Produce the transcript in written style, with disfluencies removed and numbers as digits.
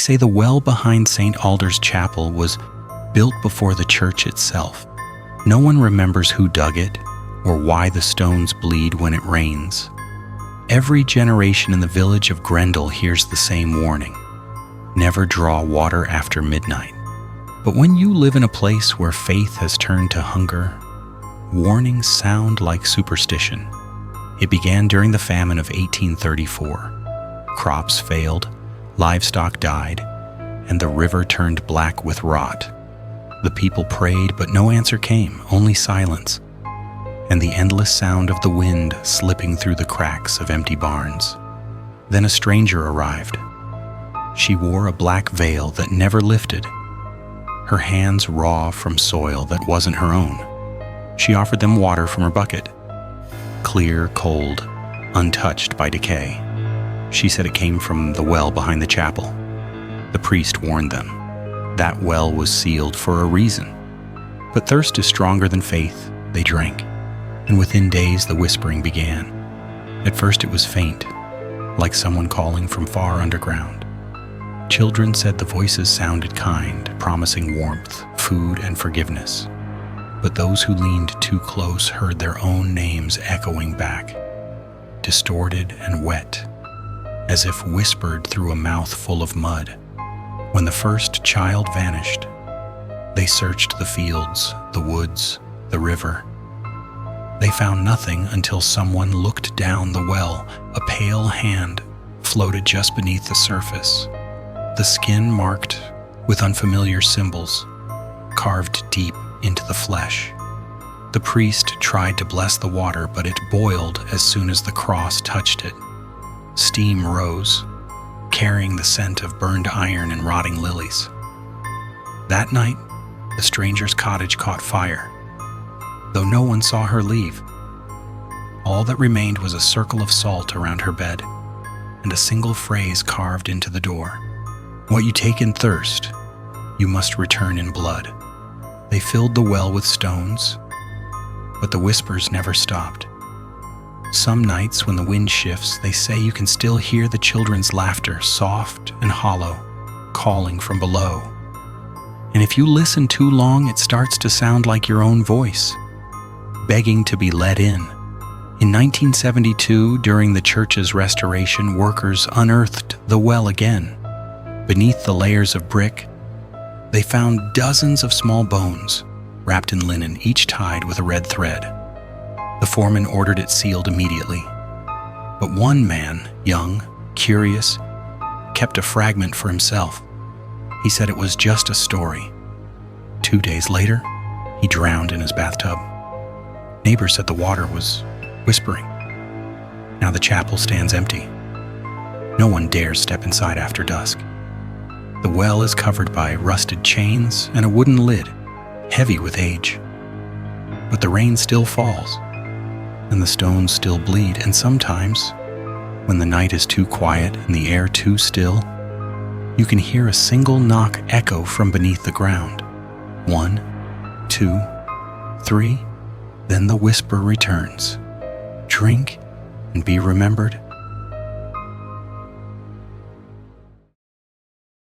say the well behind St. Alder's Chapel was built before the church itself. No one remembers who dug it or why the stones bleed when it rains. Every generation in the village of Grendel hears the same warning: never draw water after midnight. But when you live in a place where faith has turned to hunger, warnings sound like superstition. It began during the famine of 1834. Crops failed, livestock died, and the river turned black with rot. The people prayed, but no answer came, only silence, and the endless sound of the wind slipping through the cracks of empty barns. Then a stranger arrived. She wore a black veil that never lifted, her hands raw from soil that wasn't her own. She offered them water from her bucket, clear, cold, untouched by decay. She said it came from the well behind the chapel. The priest warned them. That well was sealed for a reason. But thirst is stronger than faith. They drank, and within days the whispering began. At first it was faint, like someone calling from far underground. Children said the voices sounded kind, promising warmth, food, and forgiveness. But those who leaned too close heard their own names echoing back, distorted and wet, as if whispered through a mouth full of mud. When the first child vanished, they searched the fields, the woods, the river. They found nothing until someone looked down the well. A pale hand floated just beneath the surface, the skin marked with unfamiliar symbols, carved deep into the flesh. The priest tried to bless the water, but it boiled as soon as the cross touched it. Steam rose, carrying the scent of burned iron and rotting lilies. That night, the stranger's cottage caught fire, though no one saw her leave. All that remained was a circle of salt around her bed and a single phrase carved into the door: "What you take in thirst, you must return in blood." They filled the well with stones, but the whispers never stopped. Some nights when the wind shifts, they say you can still hear the children's laughter, soft and hollow, calling from below. And if you listen too long, it starts to sound like your own voice, begging to be let in. In 1972, during the church's restoration, workers unearthed the well again. Beneath the layers of brick, they found dozens of small bones, wrapped in linen, each tied with a red thread. The foreman ordered it sealed immediately. But one man, young, curious, kept a fragment for himself. He said it was just a story. 2 days later, he drowned in his bathtub. Neighbors said the water was whispering. Now the chapel stands empty. No one dares step inside after dusk. The well is covered by rusted chains and a wooden lid, heavy with age. But the rain still falls, and the stones still bleed, and sometimes, when the night is too quiet and the air too still, you can hear a single knock echo from beneath the ground. 1, 2, 3, then the whisper returns. Drink and be remembered.